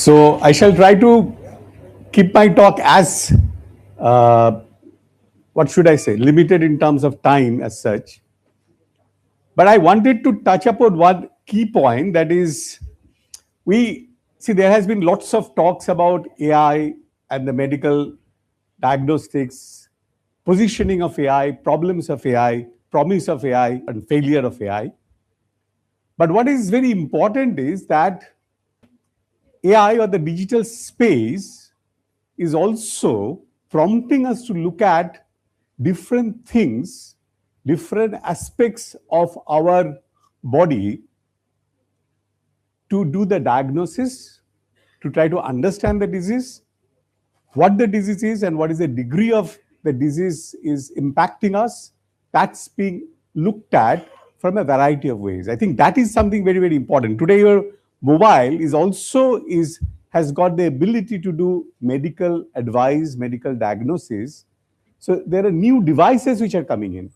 So I shall try to keep my talk as, what should I say, limited in terms of time as such. But I wanted to touch upon one key point, that is, we see there has been lots of talks about AI and the medical diagnostics, positioning of AI, problems of AI, promise of AI, and failure of AI. But what is very important is that AI or the digital space is also prompting us to look at different things, different aspects of our body to do the diagnosis, to try to understand the disease, what the disease is, and what is the degree of the disease is impacting us. That's being looked at from a variety of ways. I think that is something very, very important. Today, your mobile has got the ability to do medical advice, medical diagnosis. So there are new devices which are coming in.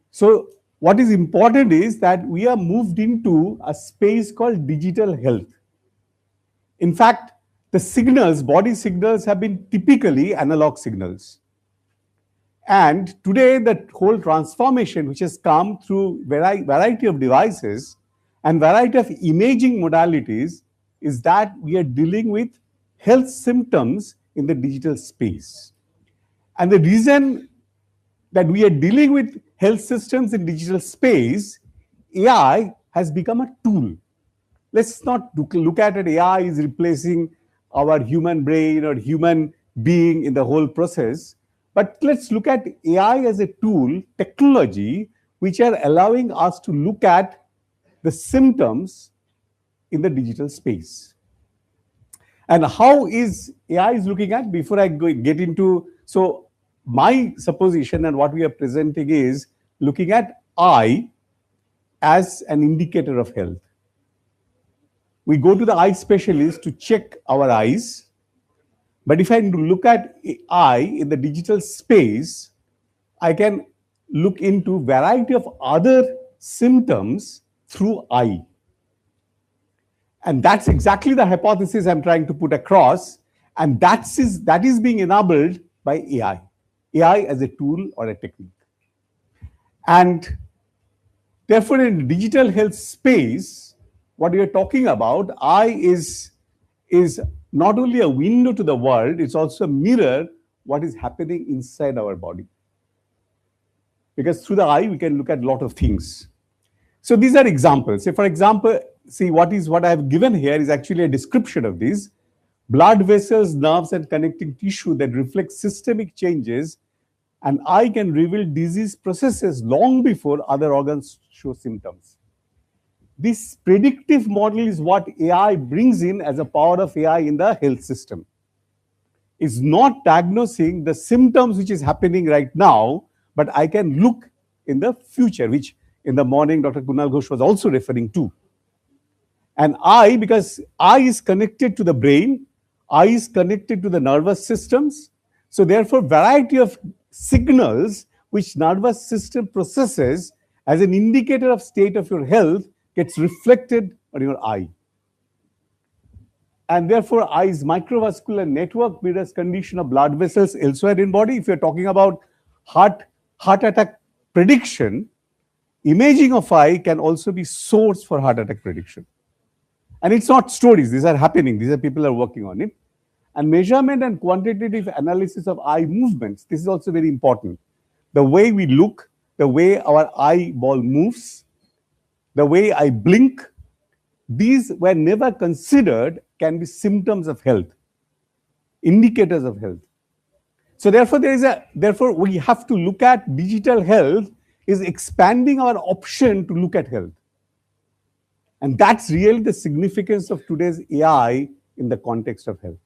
So what is important is that we are moved into a space called digital health. In fact, the signals, body signals, have been typically analog signals. And today, the whole transformation which has come through variety of devices and variety of imaging modalities is that we are dealing with health symptoms in the digital space. And the reason that we are dealing with health systems in digital space, AI has become a tool. Let's not look at it, AI is replacing our human brain or human being in the whole process. But let's look at AI as a tool, technology, which are allowing us to look at the symptoms in the digital space. And how is AI is looking at, before I get into, so my supposition and what we are presenting is looking at eye as an indicator of health. We go to the eye specialist to check our eyes. But if I look at eye in the digital space, I can look into variety of other symptoms through eye. And that's exactly the hypothesis I'm trying to put across. And that is being enabled by AI. AI as a tool or a technique. And therefore, in the digital health space, what we are talking about, eye is not only a window to the world, it's also a mirror what is happening inside our body. Because through the eye, we can look at a lot of things. So these are examples. Say, for example, see what I have given here is actually a description of these. Blood vessels, nerves, and connecting tissue that reflect systemic changes, and eye can reveal disease processes long before other organs show symptoms. This predictive model is what AI brings in as a power of AI in the health system. It's not diagnosing the symptoms which is happening right now, but I can look in the future, which in the morning Dr. Kunal Ghosh was also referring to. And eye, because eye is connected to the brain, eye is connected to the nervous systems. So therefore, variety of signals which nervous system processes as an indicator of state of your health gets reflected on your eye. And therefore, eye's microvascular network mirrors condition of blood vessels elsewhere in body. If you're talking about heart attack prediction, imaging of eye can also be source for heart attack prediction. And it's not stories, these are happening, these are people are working on it. And measurement and quantitative analysis of eye movements, this is also very important. The way we look, the way our eyeball moves, the way I blink, these were never considered can be symptoms of health, indicators of health. So therefore we have to look at digital health is expanding our option to look at health. And that's really the significance of today's AI in the context of health.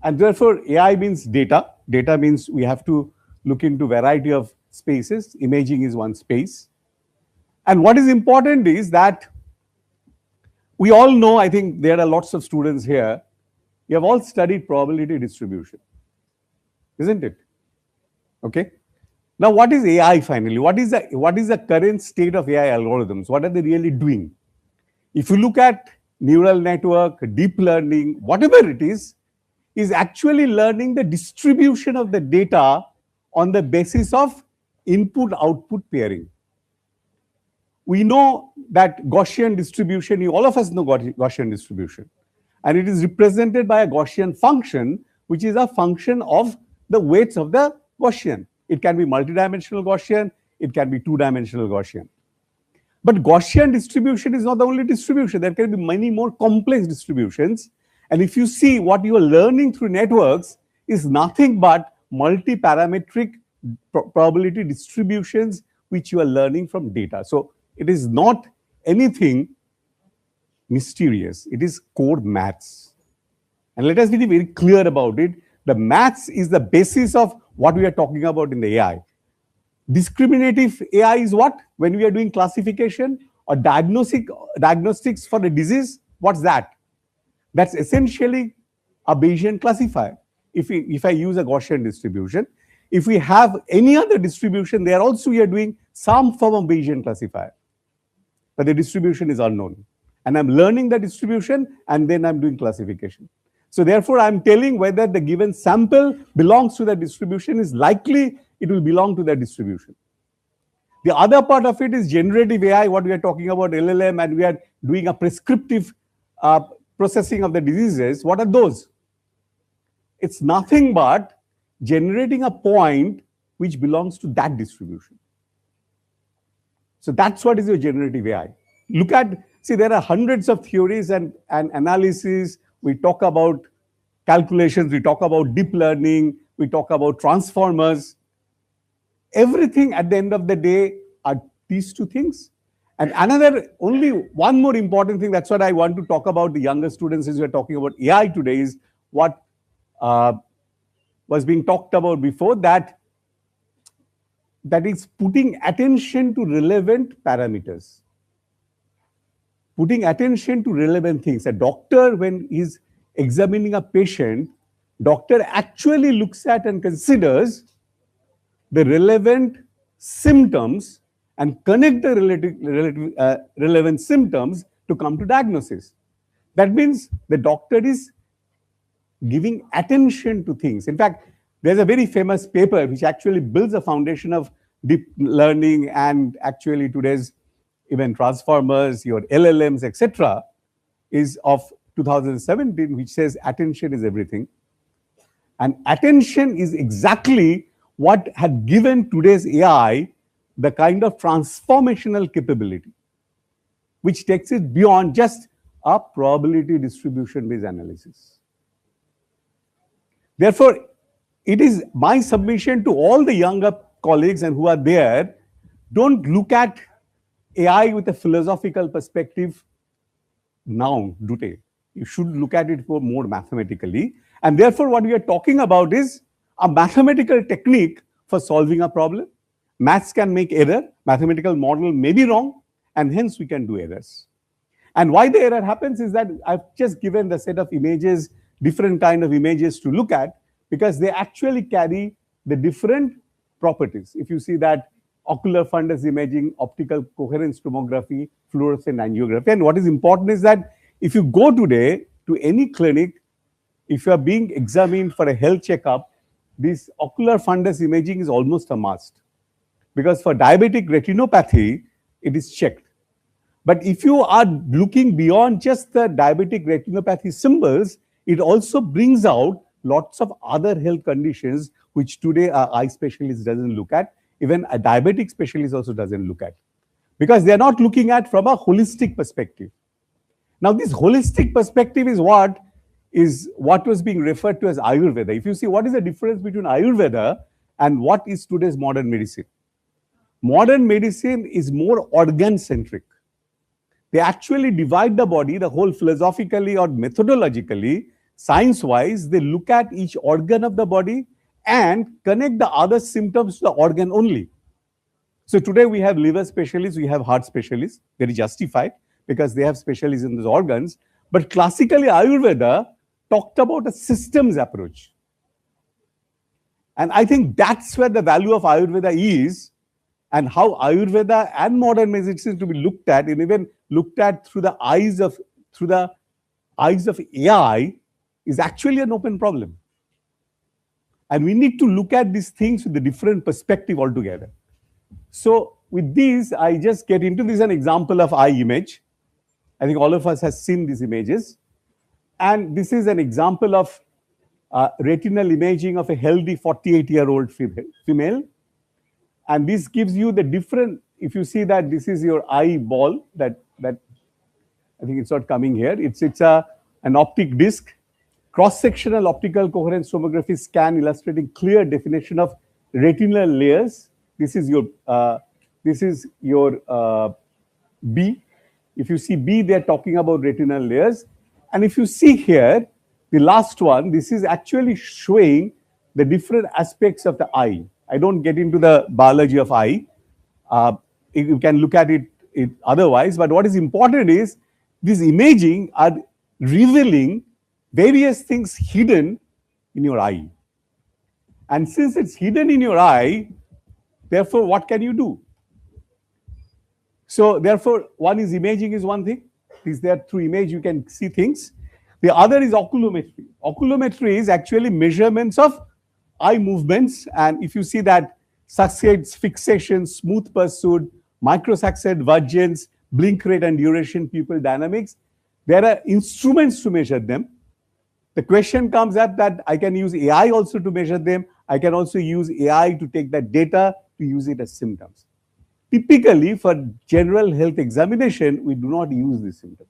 And therefore, AI means data. Data means we have to look into variety of spaces. Imaging is one space. And what is important is that we all know, I think there are lots of students here, you have all studied probability distribution, isn't it? Okay. Now, what is AI finally? What is the current state of AI algorithms? What are they really doing? If you look at neural network, deep learning, whatever it is actually learning the distribution of the data on the basis of input-output pairing. We know that Gaussian distribution, all of us know Gaussian distribution, and it is represented by a Gaussian function, which is a function of the weights of the Gaussian. It can be multidimensional Gaussian, it can be two-dimensional Gaussian. But Gaussian distribution is not the only distribution. There can be many more complex distributions. And if you see what you are learning through networks is nothing but multi-parametric probability distributions which you are learning from data. So it is not anything mysterious. It is core maths. And let us be very clear about it. The maths is the basis of what we are talking about in the AI. Discriminative AI is what? When we are doing classification or diagnostics for a disease, what's that? That's essentially a Bayesian classifier. If I use a Gaussian distribution, if we have any other distribution, there also we are doing some form of Bayesian classifier. But the distribution is unknown. And I'm learning the distribution and then I'm doing classification. So therefore, I'm telling whether the given sample belongs to the distribution is likely it will belong to the distribution. The other part of it is generative AI, what we are talking about, LLM, and we are doing a prescriptive processing of the diseases. What are those? It's nothing but generating a point which belongs to that distribution. So that's what is your generative AI. Look at, see, there are hundreds of theories and analyses. We talk about calculations, we talk about deep learning, we talk about transformers. Everything at the end of the day are these two things. And only one more important thing, that's what I want to talk about the younger students as we're talking about AI today, is what was being talked about before, that is putting attention to relevant parameters. Putting attention to relevant things. A doctor, when he's examining a patient, doctor actually looks at and considers the relevant symptoms and connect the relevant symptoms to come to diagnosis. That means the doctor is giving attention to things. In fact, there's a very famous paper which actually builds a foundation of deep learning and actually today's even transformers, your LLMs, etc., is of 2017, which says attention is everything. And attention is exactly what had given today's AI the kind of transformational capability, which takes it beyond just a probability distribution-based analysis. Therefore, it is my submission to all the younger colleagues and who are there, don't look at AI with a philosophical perspective now, today. You should look at it more mathematically. And therefore, what we are talking about is a mathematical technique for solving a problem. Maths can make error, mathematical model may be wrong, and hence we can do errors. And why the error happens is that I've just given the set of images, different kind of images to look at, because they actually carry the different properties. If you see that ocular fundus imaging, optical coherence tomography, fluorescent angiography. And what is important is that if you go today to any clinic, if you are being examined for a health checkup, this ocular fundus imaging is almost a must. Because for diabetic retinopathy, it is checked. But if you are looking beyond just the diabetic retinopathy symbols, it also brings out lots of other health conditions which today our eye specialist doesn't look at. Even a diabetic specialist also doesn't look at. Because they're not looking at from a holistic perspective. Now, this holistic perspective is what was being referred to as Ayurveda. If you see what is the difference between Ayurveda and what is today's modern medicine. Modern medicine is more organ-centric. They actually divide the body, the whole philosophically or methodologically, science-wise, they look at each organ of the body and connect the other symptoms to the organ only. So today we have liver specialists, we have heart specialists, very justified because they have specialists in those organs. But classically, Ayurveda talked about a systems approach. And I think that's where the value of Ayurveda is, and how Ayurveda and modern medicine to be looked at, and even looked at through the eyes of through the eyes of AI is actually an open problem. And we need to look at these things with a different perspective altogether. So with these, I just get into this an example of eye image. I think all of us has seen these images. And this is an example of retinal imaging of a healthy 48-year-old female. And this gives you the different, if you see that this is your eyeball, that I think it's not coming here. It's an optic disc, cross-sectional optical coherence tomography scan illustrating clear definition of retinal layers. This is your B. If you see B, they're talking about retinal layers. And if you see here, the last one, this is actually showing the different aspects of the eye. I don't get into the biology of eye. You can look at it otherwise. But what is important is this imaging are revealing various things hidden in your eye. And since it's hidden in your eye, therefore, what can you do? So therefore, one is imaging is one thing. Is there through image you can see things. The other is oculometry. Oculometry is actually measurements of eye movements. And if you see that success, fixation, smooth pursuit, microsuccess, divergence, blink rate and duration, pupil dynamics, there are instruments to measure them. The question comes up that I can use AI also to measure them. I can also use AI to take that data to use it as symptoms. Typically, for general health examination, we do not use these symptoms.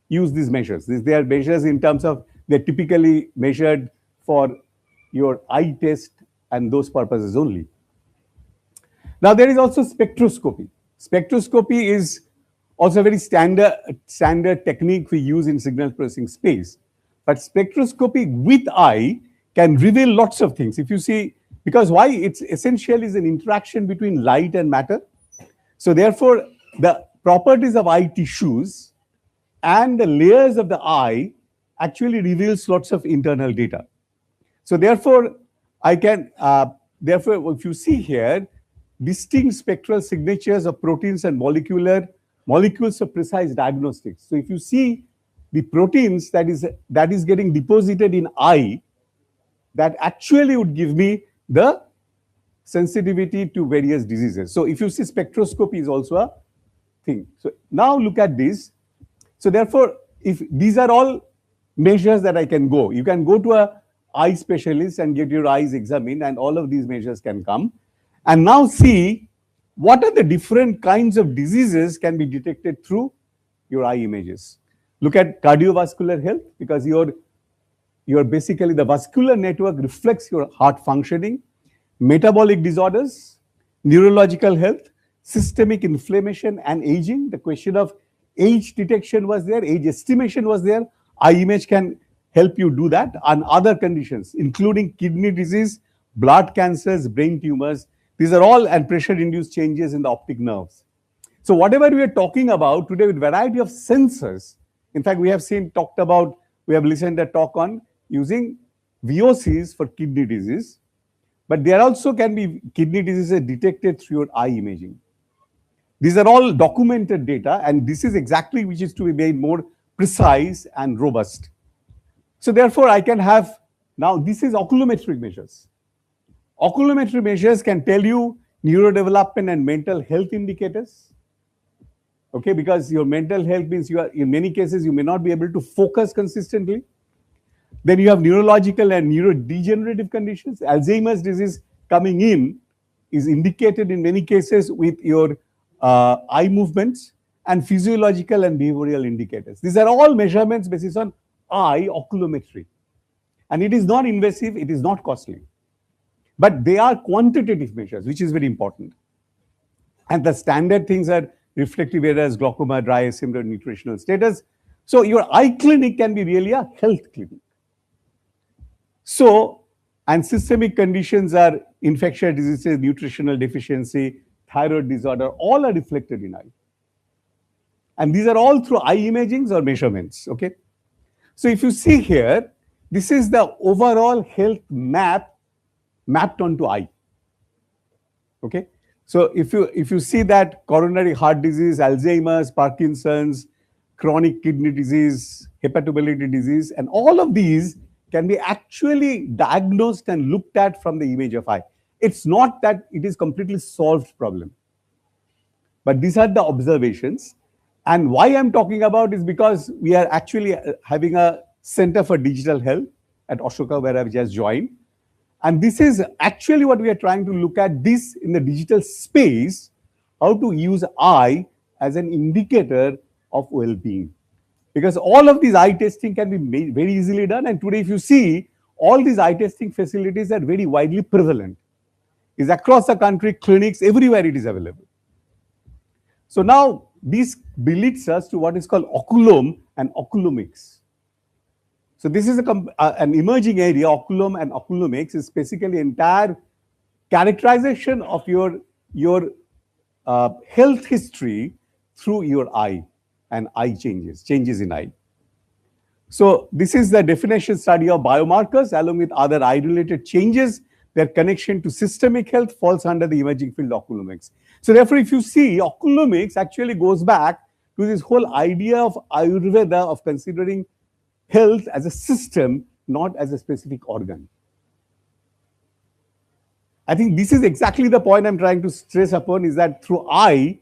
Use these measures. They are measures in terms of, they're typically measured for your eye test and those purposes only. Now, there is also spectroscopy. Spectroscopy is also a very standard technique we use in signal processing space. But spectroscopy with eye can reveal lots of things. If you see, because why? It's essentially is an interaction between light and matter. So therefore, the properties of eye tissues and the layers of the eye actually reveals lots of internal data. So therefore, I can, therefore, if you see here, distinct spectral signatures of proteins and molecules of precise diagnostics. So if you see the proteins that is getting deposited in eye, that actually would give me the sensitivity to various diseases. So if you see, spectroscopy is also a thing. So now look at this. So therefore, if these are all measures that I can go, you can go to a eye specialist and get your eyes examined, and all of these measures can come. And now see what are the different kinds of diseases can be detected through your eye images. Look at cardiovascular health, because your basically the vascular network reflects your heart functioning, metabolic disorders, neurological health, systemic inflammation and aging. The question of age detection was there, age estimation was there. Eye image can help you do that, and other conditions, including kidney disease, blood cancers, brain tumors. These are all, and pressure-induced changes in the optic nerves. So whatever we are talking about today with variety of sensors, in fact, we have listened to a talk on using VOCs for kidney disease, but there also can be kidney diseases detected through your eye imaging. These are all documented data, and this is exactly which is to be made more precise and robust. So therefore, I can have, now this is oculometric measures. Oculometric measures can tell you neurodevelopment and mental health indicators. Okay, because your mental health means you are, in many cases, you may not be able to focus consistently. Then you have neurological and neurodegenerative conditions. Alzheimer's disease coming in is indicated in many cases with your eye movements, and physiological and behavioral indicators. These are all measurements based on eye oculometry. And it is not invasive, it is not costly. But they are quantitative measures, which is very important. And the standard things are reflective errors, glaucoma, dry eye syndrome, nutritional status. So your eye clinic can be really a health clinic. So, and systemic conditions are infectious diseases, nutritional deficiency, thyroid disorder, all are reflected in eye. And these are all through eye imagings or measurements, okay? So if you see here, this is the overall health map mapped onto eye, okay? So if you see that coronary heart disease, Alzheimer's, Parkinson's, chronic kidney disease, hepatobiliary disease, and all of these can be actually diagnosed and looked at from the image of eye. It's not that it is completely solved problem, but these are the observations. And why I'm talking about is because we are actually having a Center for Digital Health at Ashoka, where I've just joined. And this is actually what we are trying to look at this in the digital space, how to use eye as an indicator of well-being. Because all of these eye testing can be very easily done. And today, if you see, all these eye testing facilities are very widely prevalent. It's across the country, clinics, everywhere it is available. So now this leads us to what is called oculome and oculomics. So this is an emerging area. Oculome and oculomics is basically entire characterization of your health history through your eye and eye changes in eye. So this is the definition study of biomarkers along with other eye-related changes. Their connection to systemic health falls under the emerging field oculomics. So therefore, if you see, oculomics actually goes back to this whole idea of Ayurveda of considering health as a system, not as a specific organ. I think this is exactly the point I'm trying to stress upon, is that through eye,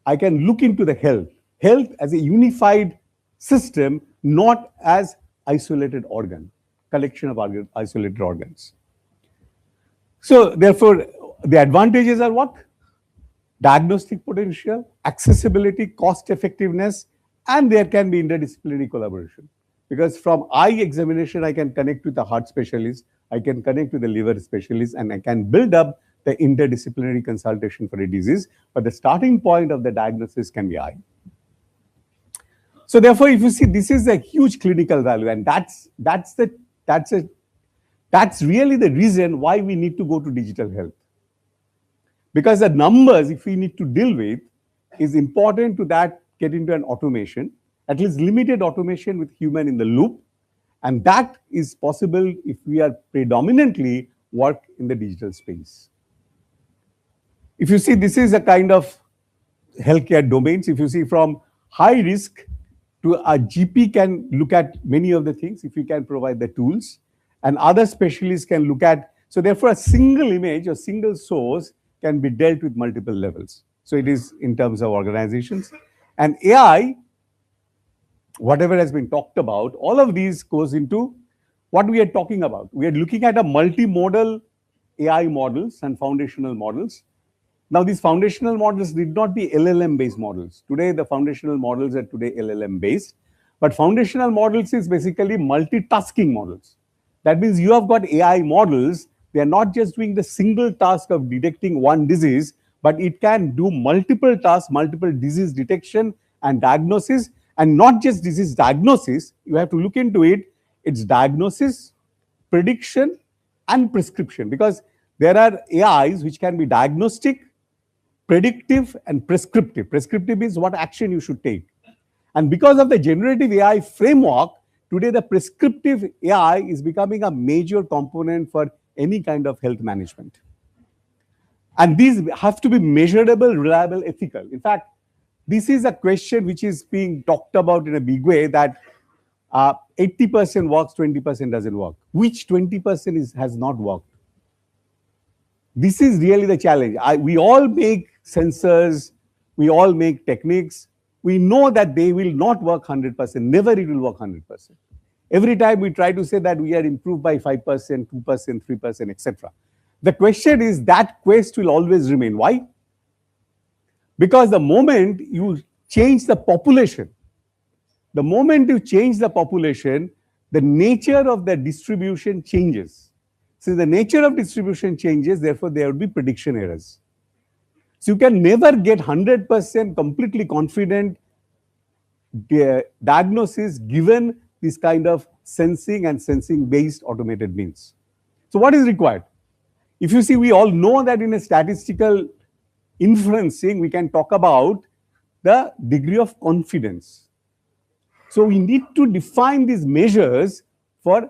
I can look into the health as a unified system, not as isolated organ, collection of isolated organs. So therefore, the advantages are what? Diagnostic potential, accessibility, cost effectiveness, and there can be interdisciplinary collaboration. Because from eye examination, I can connect with the heart specialist, I can connect with the liver specialist, and I can build up the interdisciplinary consultation for a disease. But the starting point of the diagnosis can be eye. So therefore, if you see, this is a huge clinical value, and that's really the reason why we need to go to digital health. Because the numbers, if we need to deal with, is important to that get into an automation, at least limited automation with human in the loop. And that is possible if we are predominantly work in the digital space. If you see, this is a kind of healthcare domains. If you see, from high risk to a GP can look at many of the things if you can provide the tools, and other specialists can look at. So therefore, a single image or single source can be dealt with multiple levels. So it is in terms of organizations. And AI, whatever has been talked about, all of these goes into what we are talking about. We are looking at a multimodal AI models and foundational models. Now, these foundational models need not be LLM-based models. Today, the foundational models are LLM-based. But foundational models is basically multitasking models. That means you have got AI models. They are not just doing the single task of detecting one disease, but it can do multiple tasks, multiple disease detection and diagnosis. And not just disease diagnosis, you have to look into it. It's diagnosis, prediction, and prescription. Because there are AIs which can be diagnostic, predictive, and prescriptive. Prescriptive is what action you should take. And because of the generative AI framework, today the prescriptive AI is becoming a major component for any kind of health management. And these have to be measurable, reliable, ethical. In fact, this is a question which is being talked about in a big way, that 80% works, 20% doesn't work. Which 20% has not worked? This is really the challenge. We all make sensors, we all make techniques. We know that they will not work 100%. Never it will work 100%. Every time we try to say that we are improved by 5%, 2%, 3%, etc. The question is, that quest will always remain. Why? Because the moment you change the population, the nature of the distribution changes. Since the nature of distribution changes, therefore there will be prediction errors. So you can never get 100% completely confident diagnosis given this kind of sensing and sensing-based automated means. So what is required? If you see, we all know that in a statistical inferencing, we can talk about the degree of confidence. So we need to define these measures for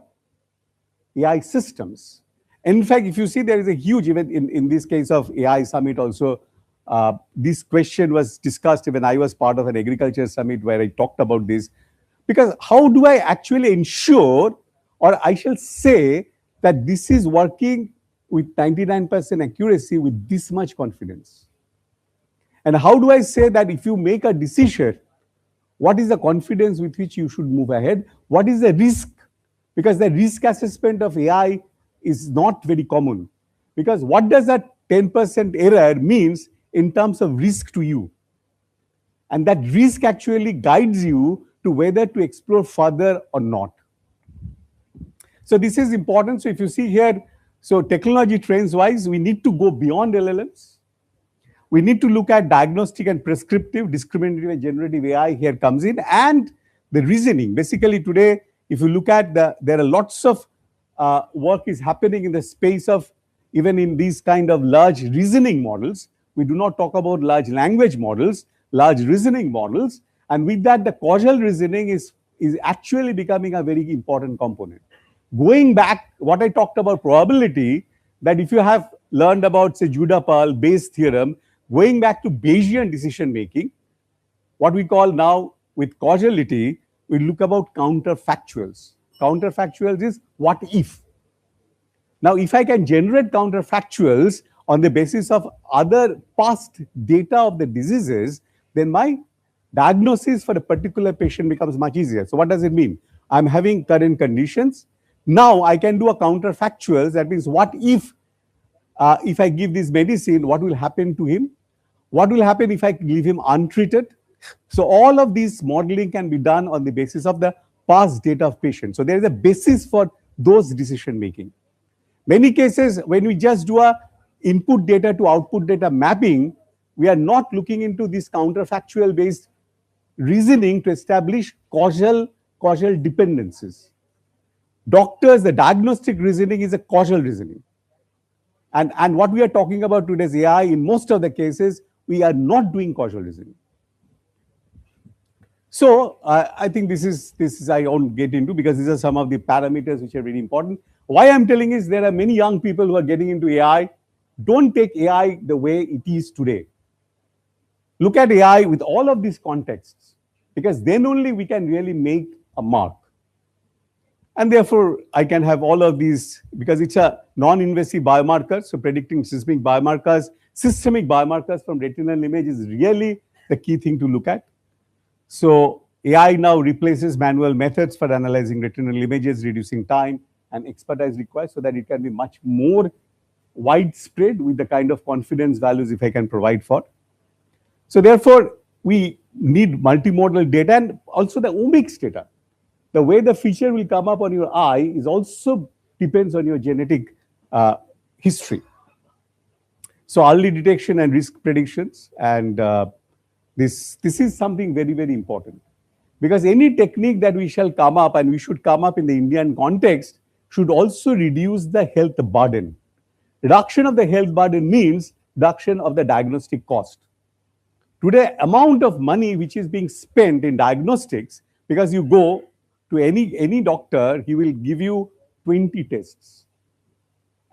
AI systems. In fact, if you see, there is a huge event in this case of AI Summit also, this question was discussed when I was part of an agriculture summit where I talked about this. Because how do I actually ensure, or I shall say, that this is working with 99% accuracy with this much confidence? And how do I say that if you make a decision, what is the confidence with which you should move ahead? What is the risk? Because the risk assessment of AI is not very common. Because what does that 10% error means in terms of risk to you? And that risk actually guides you to whether to explore further or not. So this is important. So if you see here, so technology trends wise, we need to go beyond LLMs. We need to look at diagnostic and prescriptive, discriminative and generative AI here comes in, and the reasoning. Basically today, if you look at there are lots of work is happening in the space of, even in these kind of large reasoning models. We do not talk about large language models, large reasoning models. And with that, the causal reasoning is actually becoming a very important component. Going back, what I talked about probability, that if you have learned about, say, Judah-Pearl, Bayes theorem, going back to Bayesian decision making, what we call now with causality, we look about counterfactuals. Counterfactuals is what if. Now, if I can generate counterfactuals on the basis of other past data of the diseases, then my diagnosis for a particular patient becomes much easier. So what does it mean? I'm having current conditions. Now I can do a counterfactuals. That means what if I give this medicine, what will happen to him? What will happen if I leave him untreated? So all of these modeling can be done on the basis of the past data of patients. So there is a basis for those decision making. Many cases, when we just do a input data to output data mapping, we are not looking into this counterfactual based reasoning to establish causal dependencies. Doctors, the diagnostic reasoning is a causal reasoning. And what we are talking about today's AI, in most of the cases, we are not doing causal reasoning. So I think this is I won't get into, because these are some of the parameters which are very important. Why I'm telling is there are many young people who are getting into AI. Don't take AI the way it is today. Look at AI with all of these contexts, because then only we can really make a mark. And therefore, I can have all of these, because it's a non-invasive biomarker, so predicting systemic biomarkers from retinal image is really the key thing to look at. So AI now replaces manual methods for analyzing retinal images, reducing time and expertise required, so that it can be much more widespread with the kind of confidence values if I can provide for. So therefore, we need multimodal data and also the omics data. The way the feature will come up on your eye is also depends on your genetic history. So early detection and risk predictions, and this is something very, very important. Because any technique that we shall come up, and we should come up in the Indian context, should also reduce the health burden. Reduction of the health burden means reduction of the diagnostic cost. Today, amount of money which is being spent in diagnostics, because you go to any doctor, he will give you 20 tests.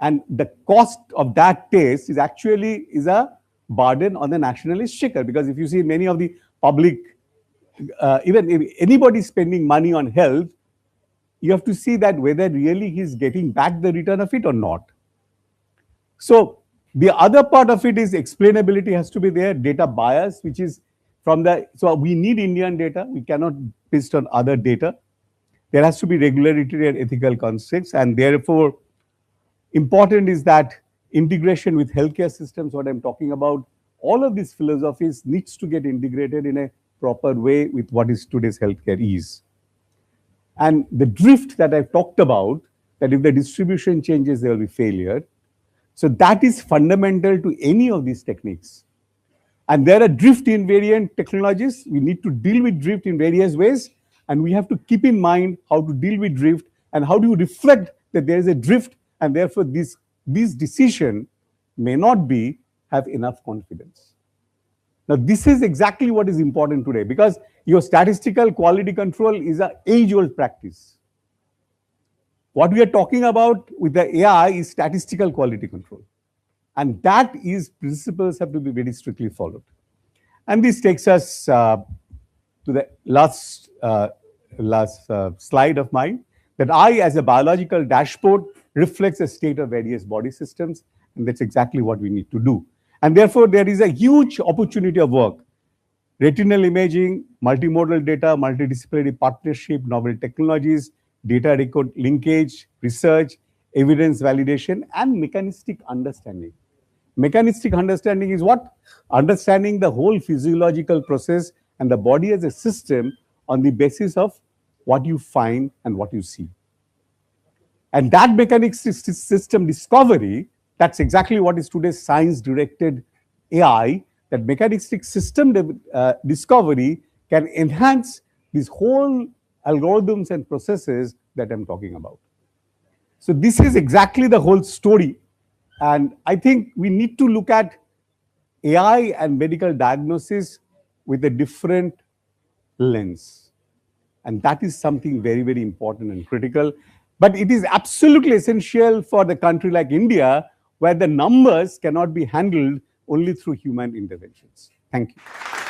And the cost of that test is actually a burden on the national exchequer. Because if you see many of the public, even if anybody spending money on health, you have to see that whether really he's getting back the return of it or not. So the other part of it is explainability has to be there, data bias, which is from the, so we need Indian data. We cannot based on other data. There has to be regulatory and ethical concepts, and therefore important is that integration with healthcare systems, what I'm talking about, all of these philosophies needs to get integrated in a proper way with what is today's healthcare is. And the drift that I've talked about, that if the distribution changes, there will be failure. So that is fundamental to any of these techniques. And there are drift invariant technologies. We need to deal with drift in various ways. And we have to keep in mind how to deal with drift and how do you reflect that there is a drift, and therefore this decision may not have enough confidence. Now, this is exactly what is important today, because your statistical quality control is an age-old practice. What we are talking about with the AI is statistical quality control. And that is principles have to be very strictly followed. And this takes us to the last slide of mine, that I, as a biological dashboard, reflects the state of various body systems, and that's exactly what we need to do. And therefore, there is a huge opportunity of work. Retinal imaging, multimodal data, multidisciplinary partnership, novel technologies, data record linkage, research, evidence validation, and mechanistic understanding. Mechanistic understanding is what? Understanding the whole physiological process and the body as a system on the basis of what you find and what you see. And that mechanistic system discovery, that's exactly what is today's science-directed AI, that mechanistic system discovery can enhance these whole algorithms and processes that I'm talking about. So this is exactly the whole story. And I think we need to look at AI and medical diagnosis with a different lens. And that is something very, very important and critical. But it is absolutely essential for the country like India, where the numbers cannot be handled only through human interventions. Thank you.